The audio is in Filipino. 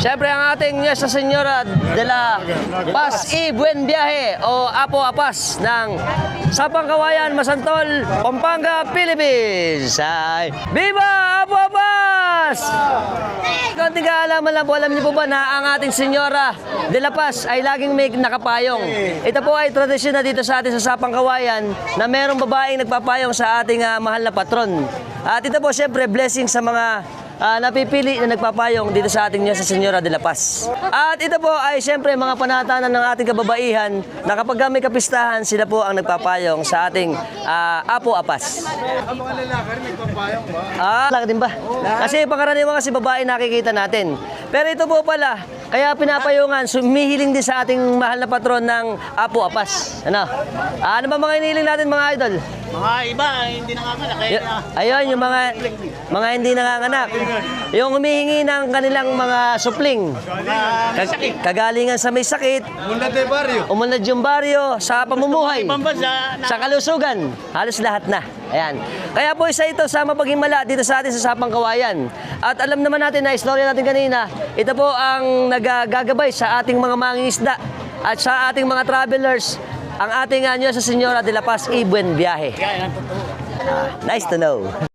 Siyempre ang ating Nuestra Señora de la Paz y Buen Viaje o Apo Apas ng Sapang Kawayan, Masantol, Pampanga, Philippines. Ay, Viva Apo Apas! Konting kaalaman lang po, alam niyo po ba na ang ating Senyora de la Paz ay laging may nakapayong. Ito po ay tradisyon na dito sa atin sa Sapang Kawayan na merong babaeng nagpapayong sa ating mahal na patron. At ito po siyempre blessing sa mga napipili na nagpapayong dito sa ating Nuestra Señora de la Paz. At ito po ay siyempre mga panatanan ng ating kababaihan na kapag may kapistahan, sila po ang nagpapayong sa ating Apo Apas. Ang mga lalaki rin nagpapayong ba? Laki din ba? Kasi pangkaraniwan kasi babae nakikita natin. Pero ito po pala, kaya pinapayungan, sumihiling din sa ating mahal na patron ng Apo Apas. Ano? Ano ba mga inihiling natin mga idol? Mga iba hindi nanganganak. Ayun, yung mga hindi nanganganak. Yung humihingi ng kanilang mga supling. Kagalingan sa may sakit. Umunlad na baryo. Umunlad yung baryo sa pamumuhay. Pambansa. Sa kalusugan. Halos lahat na. Ayan. Kaya po isa ito sa mapag-himala dito sa atin sa Sapang Kawayan. At alam naman natin na istorya natin kanina, ito po ang nagagabay sa ating mga mangingisda at sa ating mga travelers, ang ating Nuestra Señora de la Paz y Buen Viaje. Nice to know.